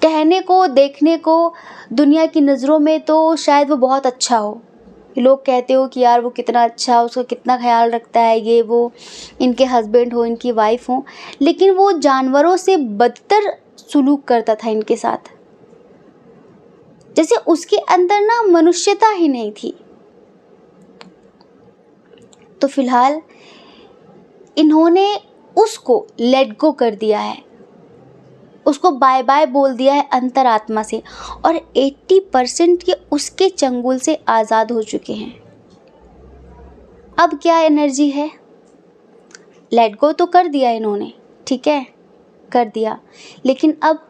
कहने को, देखने को दुनिया की नज़रों में तो शायद वो बहुत अच्छा हो। लोग कहते हो कि यार वो कितना अच्छा, उसका कितना ख्याल रखता है, ये वो, इनके हस्बैंड हो, इनकी वाइफ हो, लेकिन वो जानवरों से बदतर सुलूक करता था इनके साथ। जैसे उसके अंदर ना मनुष्यता ही नहीं थी। तो फिलहाल इन्होंने उसको लेट गो कर दिया है, उसको बाय बाय बोल दिया है अंतरात्मा से, और 80% के उसके चंगुल से आज़ाद हो चुके हैं। अब क्या एनर्जी है, लेट गो तो कर दिया इन्होंने, ठीक है, कर दिया, लेकिन अब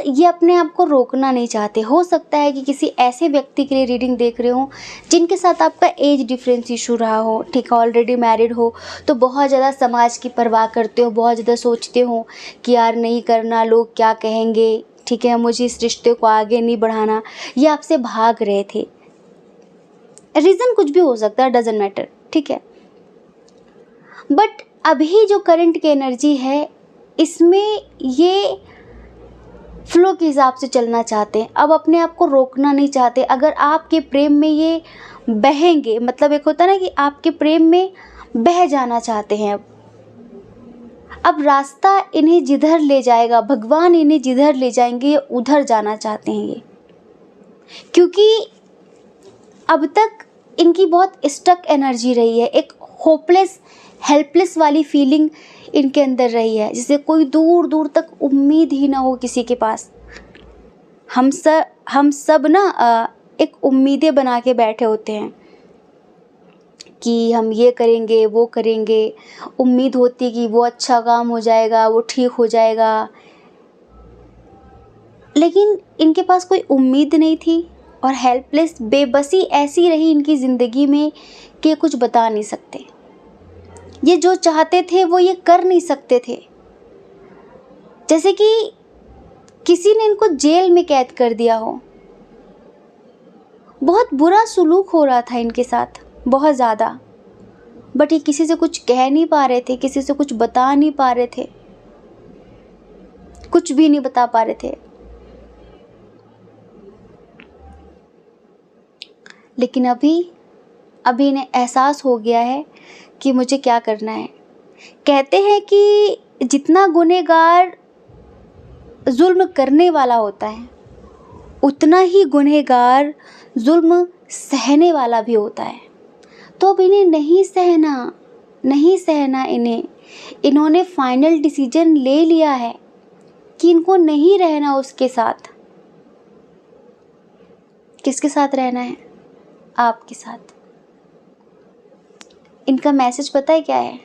ये अपने आप को रोकना नहीं चाहते। हो सकता है कि किसी ऐसे व्यक्ति के लिए रीडिंग देख रहे हो जिनके साथ आपका एज डिफरेंस इशू रहा हो, ठीक है, ऑलरेडी मैरिड हो, तो बहुत ज़्यादा समाज की परवाह करते हो, बहुत ज़्यादा सोचते हो कि यार नहीं करना, लोग क्या कहेंगे, ठीक है, मुझे इस रिश्ते को आगे नहीं बढ़ाना। ये आपसे भाग रहे थे, रीज़न कुछ भी हो सकता है, डजेंट मैटर, ठीक है। बट अभी जो करंट की एनर्जी है, इसमें ये फ्लो के हिसाब से चलना चाहते हैं, अब अपने आप को रोकना नहीं चाहते। अगर आपके प्रेम में ये बहेंगे, मतलब एक होता है ना कि आपके प्रेम में बह जाना चाहते हैं, अब रास्ता इन्हें जिधर ले जाएगा, भगवान इन्हें जिधर ले जाएंगे, ये उधर जाना चाहते हैं ये, क्योंकि अब तक इनकी बहुत स्टक एनर्जी रही है, एक होपलेस, हेल्पलेस वाली फीलिंग इनके अंदर रही है, जिससे कोई दूर दूर तक उम्मीद ही ना हो किसी के पास। हम सब ना एक उम्मीदें बना के बैठे होते हैं कि हम ये करेंगे, वो करेंगे, उम्मीद होती है कि वो अच्छा काम हो जाएगा, वो ठीक हो जाएगा, लेकिन इनके पास कोई उम्मीद नहीं थी, और हेल्पलेस, बेबसी ऐसी रही इनकी ज़िंदगी में कि कुछ बता नहीं सकते। ये जो चाहते थे वो ये कर नहीं सकते थे, जैसे कि किसी ने इनको जेल में कैद कर दिया हो। बहुत बुरा सुलूक हो रहा था इनके साथ, बहुत ज़्यादा, बट ये किसी से कुछ कह नहीं पा रहे थे, किसी से कुछ बता नहीं पा रहे थे, कुछ भी नहीं बता पा रहे थे। लेकिन अभी इन्हें एहसास हो गया है कि मुझे क्या करना है। कहते हैं कि जितना गुनहगार जुल्म करने वाला होता है, उतना ही गुनहगार जुल्म सहने वाला भी होता है। तो अब इन्हें नहीं सहना इन्होंने फाइनल डिसीजन ले लिया है कि इनको नहीं रहना उसके साथ। किसके साथ रहना है? आपके साथ। इनका मैसेज पता है क्या है?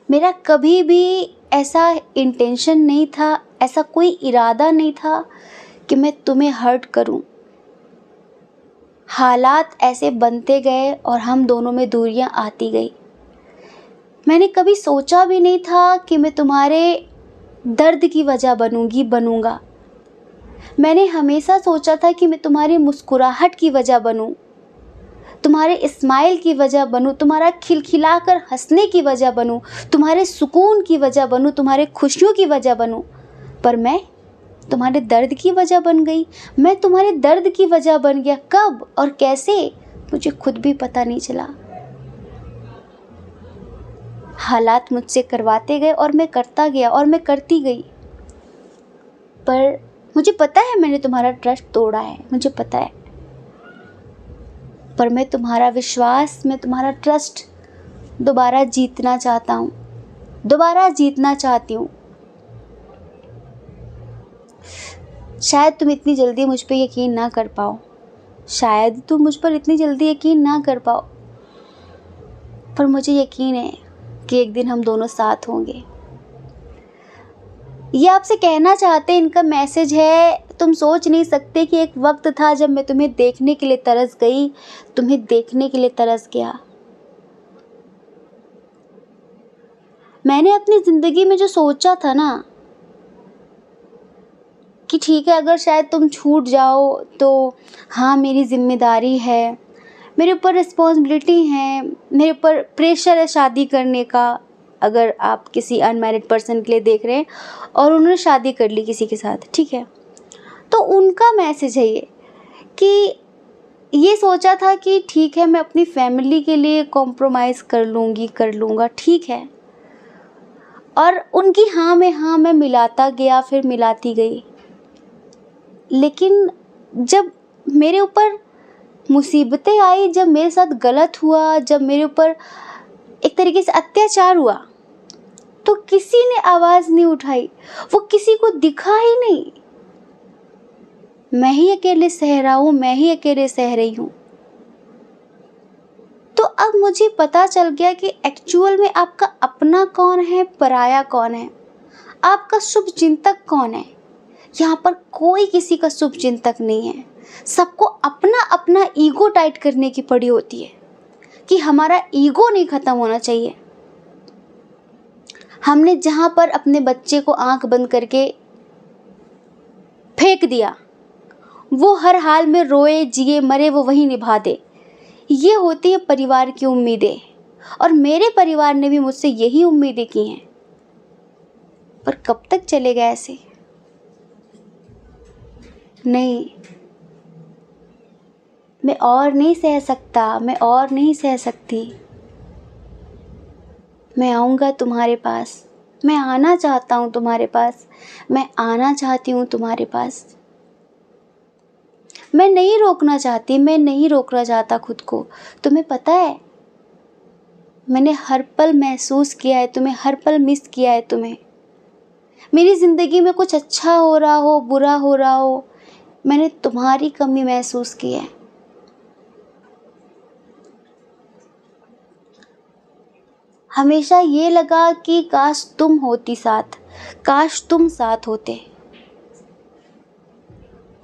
मेरा कभी भी ऐसा इंटेंशन नहीं था, ऐसा कोई इरादा नहीं था कि मैं तुम्हें हर्ट करूं। हालात ऐसे बनते गए और हम दोनों में दूरियां आती गई। मैंने कभी सोचा भी नहीं था कि मैं तुम्हारे दर्द की वजह बनूंगा। मैंने हमेशा सोचा था कि मैं तुम्हारी मुस्कुराहट की वजह बनूं, तुम्हारे स्माइल की वजह बनूं, तुम्हारा खिलखिलाकर हंसने की वजह बनूं, तुम्हारे सुकून की वजह बनूं, तुम्हारे खुशियों की वजह बनूं। पर मैं तुम्हारे दर्द की वजह बन गई, मैं तुम्हारे दर्द की वजह बन गया। कब और कैसे मुझे खुद भी पता नहीं चला। हालात मुझसे करवाते गए और मैं करता गया और मैं करती गई। पर मुझे पता है मैंने तुम्हारा ट्रस्ट तोड़ा है, मुझे पता है। पर मैं तुम्हारा विश्वास, मैं तुम्हारा ट्रस्ट दोबारा जीतना चाहता हूँ, दोबारा जीतना चाहती हूँ। शायद तुम इतनी जल्दी मुझ पर यकीन ना कर पाओ, शायद तुम मुझ पर इतनी जल्दी यकीन ना कर पाओ, पर मुझे यकीन है कि एक दिन हम दोनों साथ होंगे। ये आपसे कहना चाहते, इनका मैसेज है, तुम सोच नहीं सकते कि एक वक्त था जब मैं तुम्हें देखने के लिए तरस गई, तुम्हें देखने के लिए तरस गया। मैंने अपनी ज़िंदगी में जो सोचा था ना कि ठीक है अगर शायद तुम छूट जाओ तो हाँ मेरी ज़िम्मेदारी है, मेरे ऊपर रिस्पॉन्सिबिलिटी है, मेरे ऊपर प्रेशर है शादी करने का। अगर आप किसी अनमैरिड पर्सन के लिए देख रहे हैं और उन्होंने शादी कर ली किसी के साथ, ठीक है, तो उनका मैसेज है ये कि ये सोचा था कि ठीक है मैं अपनी फैमिली के लिए कॉम्प्रोमाइज़ कर लूँगी, कर लूँगा, ठीक है। और उनकी हाँ में हाँ मैं मिलाता गया, फिर मिलाती गई। लेकिन जब मेरे ऊपर मुसीबतें आई, जब मेरे साथ गलत हुआ, जब मेरे ऊपर एक तरीके से अत्याचार हुआ, तो किसी ने आवाज़ नहीं उठाई, वो किसी को दिखा ही नहीं। मैं ही अकेले सह रहा हूँ, मैं ही अकेले सह रही हूँ। तो अब मुझे पता चल गया कि एक्चुअल में आपका अपना कौन है, पराया कौन है, आपका शुभ चिंतक कौन है। यहाँ पर कोई किसी का शुभ चिंतक नहीं है। सबको अपना अपना ईगो टाइट करने की पड़ी होती है कि हमारा ईगो नहीं ख़त्म होना चाहिए। हमने जहाँ पर अपने बच्चे को आंख बंद करके फेंक दिया, वो हर हाल में रोए जिए मरे वो वही निभा दे, ये होती है परिवार की उम्मीदें। और मेरे परिवार ने भी मुझसे यही उम्मीदें की हैं। पर कब तक चलेगा ऐसे? नहीं, मैं और नहीं सह सकता, मैं और नहीं सह सकती। मैं आऊँगा तुम्हारे पास, मैं आना चाहता हूँ तुम्हारे पास, मैं आना चाहती हूँ तुम्हारे पास। मैं नहीं रोकना चाहती, मैं नहीं रोकना चाहता खुद को। तुम्हें पता है मैंने हर पल महसूस किया है तुम्हें, हर पल मिस किया है तुम्हें। मेरी ज़िंदगी में कुछ अच्छा हो रहा हो, बुरा हो रहा हो, मैंने तुम्हारी कमी महसूस की है। हमेशा ये लगा कि काश तुम होती साथ, काश तुम साथ होते।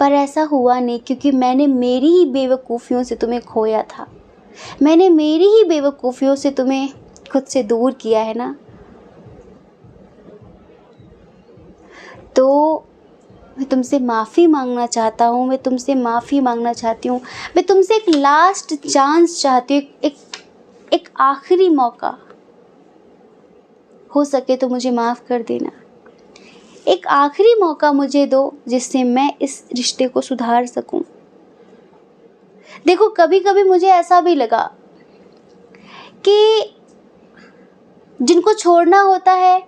पर ऐसा हुआ नहीं, क्योंकि मैंने मेरी ही बेवकूफ़ियों से तुम्हें खोया था। मैंने मेरी ही बेवकूफ़ियों से तुम्हें खुद से दूर किया है ना। तो मैं तुमसे माफ़ी मांगना चाहता हूँ, मैं तुमसे माफ़ी मांगना चाहती हूँ। मैं तुमसे एक लास्ट चांस चाहती हूँ, एक आखिरी मौका। हो सके तो मुझे माफ़ कर देना। एक आखिरी मौका मुझे दो जिससे मैं इस रिश्ते को सुधार सकूं। देखो कभी कभी मुझे ऐसा भी लगा कि जिनको छोड़ना होता है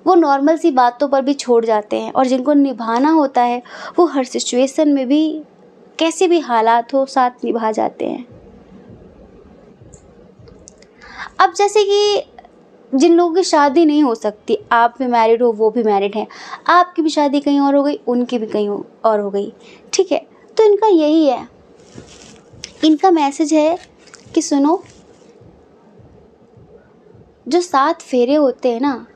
वो नॉर्मल सी बातों पर भी छोड़ जाते हैं, और जिनको निभाना होता है वो हर सिचुएशन में भी, कैसे भी हालात हो, साथ निभा जाते हैं। अब जैसे कि जिन लोगों की शादी नहीं हो सकती, आप भी मैरिड हो, वो भी मैरिड है, आपकी भी शादी कहीं और हो गई, उनकी भी कहीं और हो गई, ठीक है, तो इनका यही है, इनका मैसेज है कि सुनो, जो 7 फेरे होते हैं ना,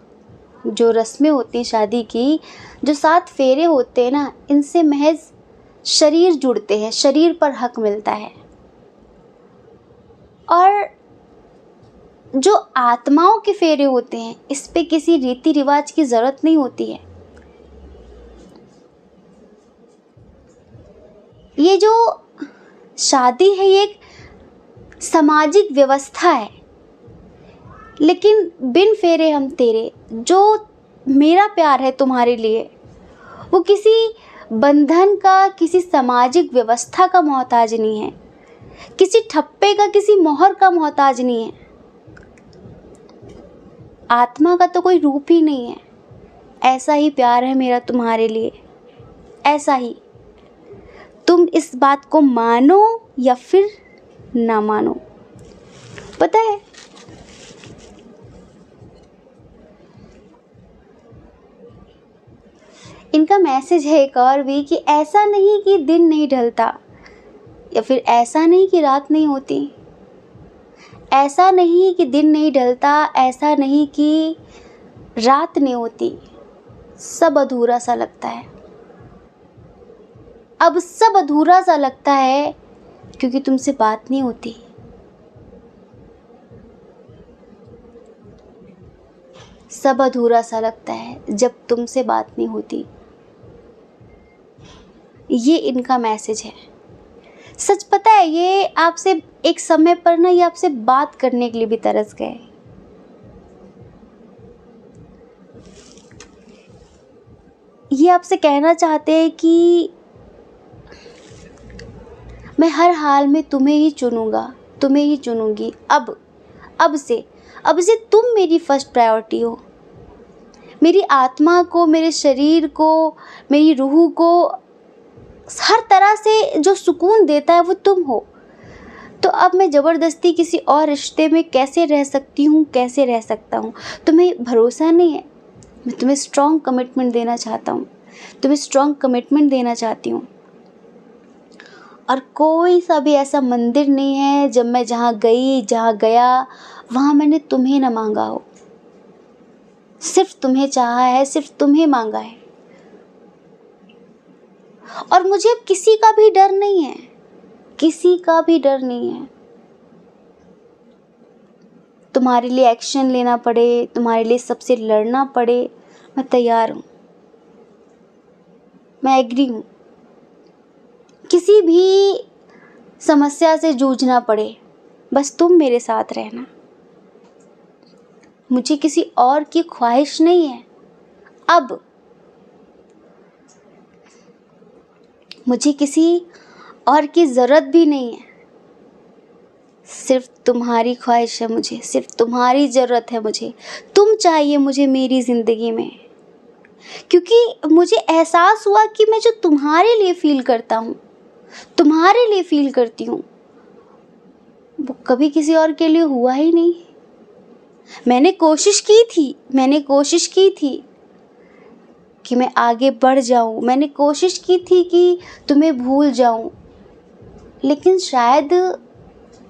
जो रस्में होती हैं शादी की, जो 7 फेरे होते हैं ना, इनसे महज शरीर जुड़ते हैं, शरीर पर हक मिलता है। और जो आत्माओं के फेरे होते हैं, इस पे किसी रीति रिवाज की ज़रूरत नहीं होती है। ये जो शादी है ये एक सामाजिक व्यवस्था है। लेकिन बिन फेरे हम तेरे, जो मेरा प्यार है तुम्हारे लिए, वो किसी बंधन का, किसी सामाजिक व्यवस्था का मोहताज नहीं है, किसी ठप्पे का, किसी मोहर का मोहताज नहीं है। आत्मा का तो कोई रूप ही नहीं है। ऐसा ही प्यार है मेरा तुम्हारे लिए, ऐसा ही। तुम इस बात को मानो या फिर ना मानो। पता है, इनका मैसेज है एक और भी कि ऐसा नहीं कि दिन नहीं ढलता, या फिर ऐसा नहीं कि रात नहीं होती, ऐसा नहीं कि दिन नहीं ढलता, ऐसा नहीं कि रात नहीं होती। सब अधूरा सा लगता है। अब सब अधूरा सा लगता है क्योंकि तुमसे बात नहीं होती। सब अधूरा सा लगता है जब तुमसे बात नहीं होती। ये इनका मैसेज है। सच पता है, ये आपसे एक समय पर ना, ये आपसे बात करने के लिए भी तरस गए। ये आपसे कहना चाहते हैं कि मैं हर हाल में तुम्हें ही चुनूंगा, तुम्हें ही चुनूंगी। अब से तुम मेरी फर्स्ट प्रायोरिटी हो। मेरी आत्मा को, मेरे शरीर को, मेरी रूह को हर तरह से जो सुकून देता है वो तुम हो। तो अब मैं ज़बरदस्ती किसी और रिश्ते में कैसे रह सकती हूँ, कैसे रह सकता हूँ? तुम्हें भरोसा नहीं है? मैं तुम्हें स्ट्रॉन्ग कमिटमेंट देना चाहता हूँ, तुम्हें स्ट्रॉन्ग कमिटमेंट देना चाहती हूँ। और कोई सा भी ऐसा मंदिर नहीं है जब मैं जहाँ गया वहाँ मैंने तुम्हें न मांगा हो। सिर्फ तुम्हें चाहा है, सिर्फ तुम्हें मांगा है। और मुझे अब किसी का भी डर नहीं है, किसी का भी डर नहीं है। तुम्हारे लिए एक्शन लेना पड़े, तुम्हारे लिए सबसे लड़ना पड़े, मैं तैयार हूँ, मैं एग्री हूँ। किसी भी समस्या से जूझना पड़े, बस तुम मेरे साथ रहना। मुझे किसी और की ख्वाहिश नहीं है। अब मुझे किसी और की ज़रूरत भी नहीं है। सिर्फ तुम्हारी ख्वाहिश है मुझे, सिर्फ तुम्हारी ज़रूरत है मुझे। तुम चाहिए मुझे मेरी ज़िंदगी में, क्योंकि मुझे एहसास हुआ कि मैं जो तुम्हारे लिए फ़ील करता हूँ, तुम्हारे लिए फ़ील करती हूँ, वो कभी किसी और के लिए हुआ ही नहीं। मैंने कोशिश की थी कि मैं आगे बढ़ जाऊँ, मैंने कोशिश की थी कि तुम्हें भूल जाऊँ, लेकिन शायद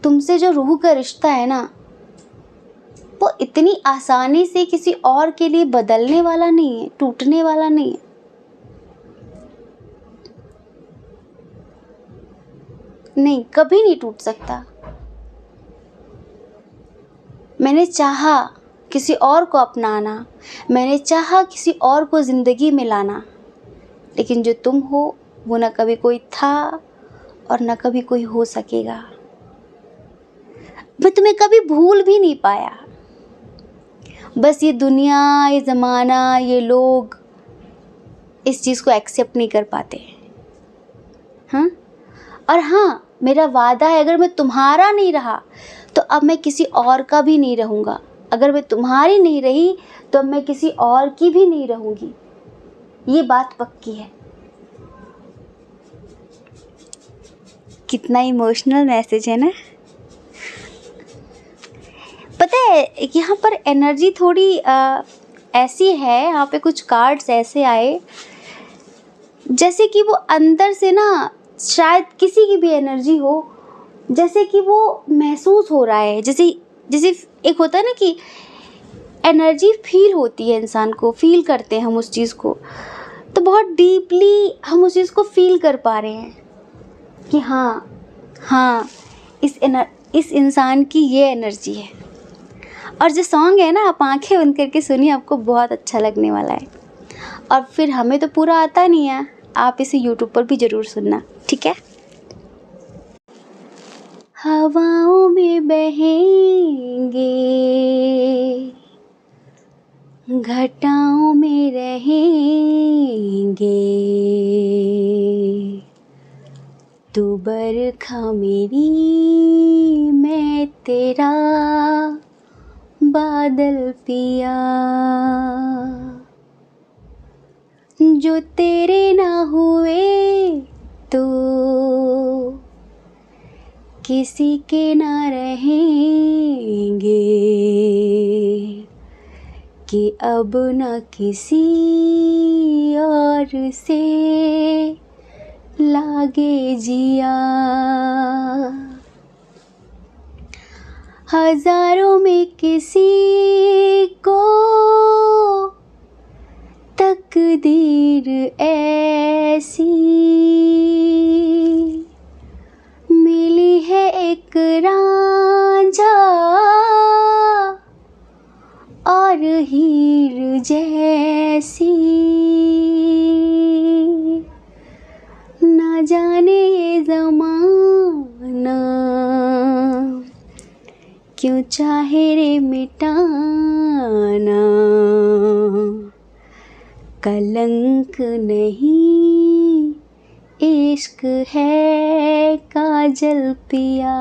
तुमसे जो रूह का रिश्ता है ना, वो इतनी आसानी से किसी और के लिए बदलने वाला नहीं है, टूटने वाला नहीं है। नहीं, कभी नहीं टूट सकता। मैंने चाहा किसी और को अपनाना, मैंने चाहा किसी और को ज़िंदगी में लाना, लेकिन जो तुम हो वो ना कभी कोई था और ना कभी कोई हो सकेगा। मैं तुम्हें कभी भूल भी नहीं पाया। बस ये दुनिया, ये ज़माना, ये लोग इस चीज़ को एक्सेप्ट नहीं कर पाते। हाँ, और हाँ, मेरा वादा है, अगर मैं तुम्हारा नहीं रहा तो अब मैं किसी और का भी नहीं रहूँगा। अगर मैं तुम्हारी नहीं रही तो अब मैं किसी और की भी नहीं रहूँगी। ये बात पक्की है। कितना इमोशनल मैसेज है ना। पता है, यहाँ पर एनर्जी थोड़ी ऐसी है, यहाँ पे कुछ कार्ड्स ऐसे आए जैसे कि वो अंदर से ना, शायद किसी की भी एनर्जी हो, जैसे कि वो महसूस हो रहा है, जैसे एक होता है ना कि एनर्जी फील होती है, इंसान को फील करते हैं हम उस चीज़ को, तो बहुत डीपली हम उस चीज़ को फील कर पा रहे हैं कि हाँ, इस इंसान की ये एनर्जी है। और जो सॉन्ग है ना, आप आंखें बंद करके सुनिए, आपको बहुत अच्छा लगने वाला है। और फिर हमें तो पूरा आता नहीं है, आप इसे यूट्यूब पर भी ज़रूर सुनना, ठीक है। हवाओं में बहेंगे घटाओं में रहेंगे, तू बरखा मेरी, मैं तेरा बादल पिया। जो तेरे ना हुए तो किसी के ना रहेंगे, कि अब न किसी और से लागे जिया। हजारों में किसी को तकदीर ऐसी मिली है, एक रांझा और हीर जैसी। ना जाने ये ज़माना क्यों चाहे रे मिटाना, कलंक नहीं इश्क है काजल पिया।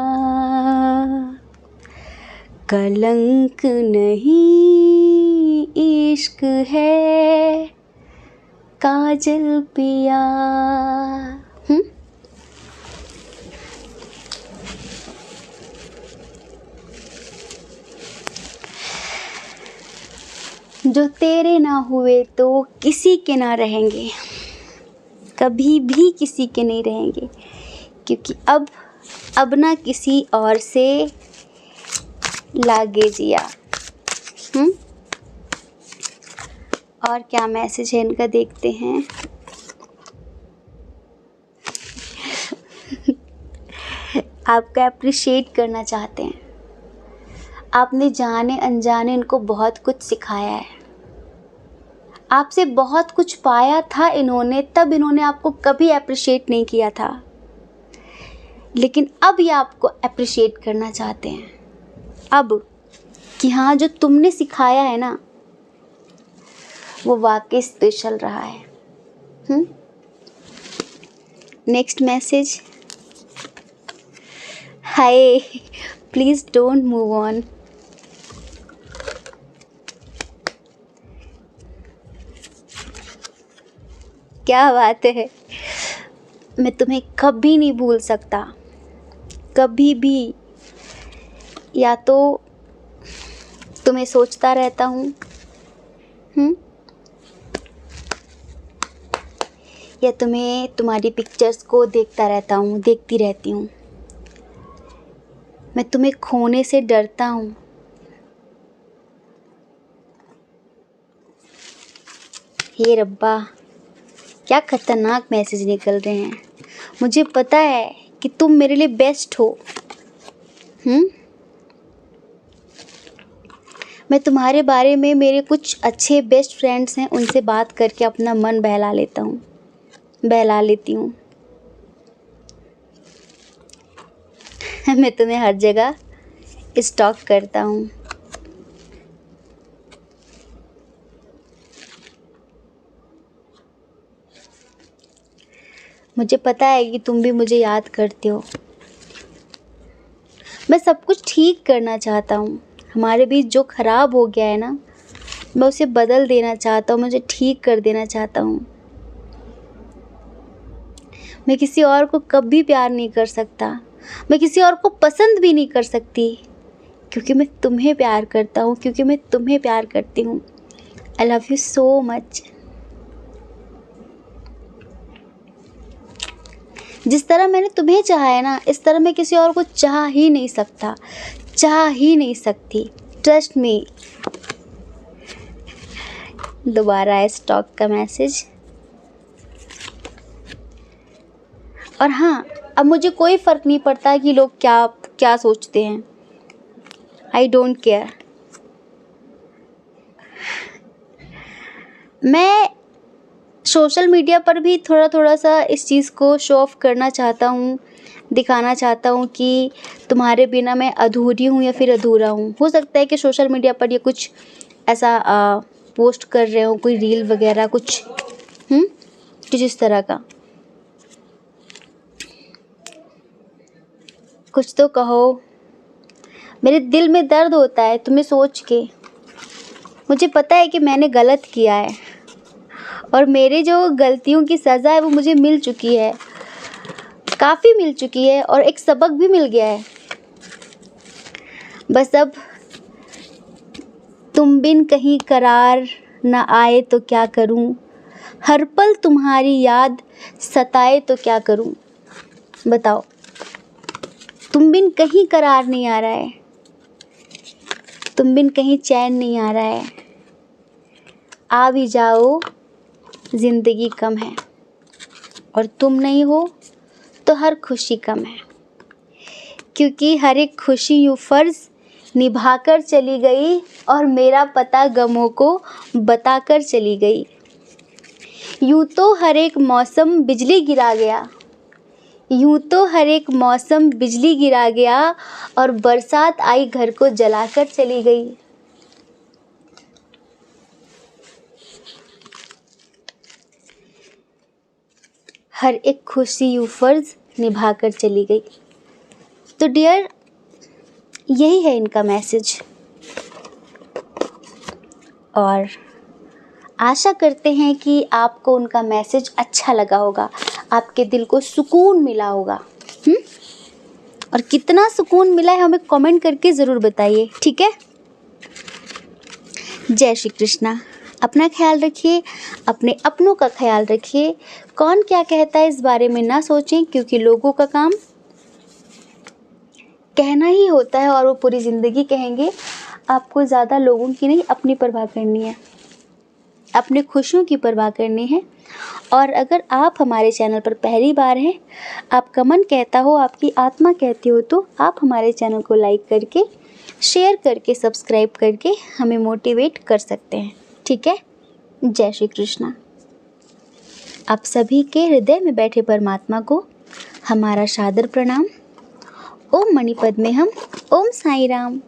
कलंक नहीं इश्क है काजल पिया। जो तेरे ना हुए तो किसी के ना रहेंगे, कभी भी किसी के नहीं रहेंगे, क्योंकि अब ना किसी और से लागे जिया। और क्या मैसेज है इनका, देखते हैं। आपका अप्रिशिएट करना चाहते हैं। आपने जाने अनजाने इनको बहुत कुछ सिखाया है, आपसे बहुत कुछ पाया था इन्होंने, तब इन्होंने आपको कभी अप्रिशिएट नहीं किया था, लेकिन अब ये आपको अप्रिशिएट करना चाहते हैं अब, कि हाँ जो तुमने सिखाया है ना वो वाकई स्पेशल रहा है। Next message. Hi, please don't move on. क्या बात है, मैं तुम्हें कभी नहीं भूल सकता, कभी भी। या तो तुम्हें सोचता रहता हूँ, या तुम्हें तुम्हारी पिक्चर्स को देखता रहता हूँ, देखती रहती हूँ। मैं तुम्हें खोने से डरता हूँ। हे रब्बा, क्या खतरनाक मैसेज निकल रहे हैं। मुझे पता है कि तुम मेरे लिए बेस्ट हो। मैं तुम्हारे बारे में, मेरे कुछ अच्छे बेस्ट फ्रेंड्स हैं, उनसे बात करके अपना मन बहला लेती हूँ। मैं तुम्हें हर जगह स्टॉक करता हूँ। मुझे पता है कि तुम भी मुझे याद करते हो। मैं सब कुछ ठीक करना चाहता हूँ। हमारे बीच जो खराब हो गया है ना, मैं उसे बदल देना चाहता हूँ, मुझे ठीक कर देना चाहता हूँ। मैं किसी और को कभी प्यार नहीं कर सकता, मैं किसी और को पसंद भी नहीं कर सकती, क्योंकि मैं तुम्हें प्यार करता हूँ, क्योंकि मैं तुम्हें प्यार करती हूँ। I love you so much. जिस तरह मैंने तुम्हें चाहा है ना, इस तरह मैं किसी और को चाह ही नहीं सकता, चाह ही नहीं सकती। Trust me. दोबारा है स्टॉक का मैसेज। और हाँ, अब मुझे कोई फ़र्क नहीं पड़ता कि लोग क्या क्या सोचते हैं। I don't care. मैं सोशल मीडिया पर भी थोड़ा सा इस चीज़ को शो ऑफ करना चाहता हूँ, दिखाना चाहता हूँ कि तुम्हारे बिना मैं अधूरी हूँ या फिर अधूरा हूँ। हो सकता है कि सोशल मीडिया पर ये कुछ ऐसा पोस्ट कर रहे हो, कोई रील वगैरह कुछ, कुछ इस तरह का। कुछ तो कहो। मेरे दिल में दर्द होता है तुम्हें सोच के। मुझे पता है कि मैंने गलत किया है और मेरे जो गलतियों की सज़ा है वो मुझे मिल चुकी है, काफ़ी मिल चुकी है, और एक सबक भी मिल गया है। बस अब तुम बिन कहीं करार न आए तो क्या करूं, हर पल तुम्हारी याद सताए तो क्या करूं। बताओ, तुम बिन कहीं करार नहीं आ रहा है, तुम बिन कहीं चैन नहीं आ रहा है। आ भी जाओ, ज़िंदगी कम है, और तुम नहीं हो तो हर खुशी कम है। क्योंकि हर एक खुशी यूँ फ़र्ज़ निभाकर चली गई, और मेरा पता गमों को बताकर चली गई। यूँ तो हर एक मौसम बिजली गिरा गया, यूँ तो हर एक मौसम बिजली गिरा गया, और बरसात आई घर को जलाकर चली गई। हर एक खुशी यूँ फ़र्ज़ निभाकर चली गई। तो डियर, यही है इनका मैसेज, और आशा करते हैं कि आपको उनका मैसेज अच्छा लगा होगा, आपके दिल को सुकून मिला होगा। और कितना सुकून मिला है हमें कमेंट करके ज़रूर बताइए, ठीक है। जय श्री कृष्णा। अपना ख्याल रखिए, अपने अपनों का ख्याल रखिए। कौन क्या कहता है इस बारे में ना सोचें, क्योंकि लोगों का काम कहना ही होता है, और वो पूरी ज़िंदगी कहेंगे। आपको ज़्यादा लोगों की नहीं, अपनी परवाह करनी है, अपने खुशियों की परवाह करनी है। और अगर आप हमारे चैनल पर पहली बार हैं, आपका मन कहता हो, आपकी आत्मा कहती हो, तो आप हमारे चैनल को लाइक करके, शेयर करके, सब्सक्राइब करके हमें मोटिवेट कर सकते हैं, ठीक है। जय श्री कृष्णा। आप सभी के हृदय में बैठे परमात्मा को हमारा सादर प्रणाम। ओम मणिपद में हम, ओम साईं राम।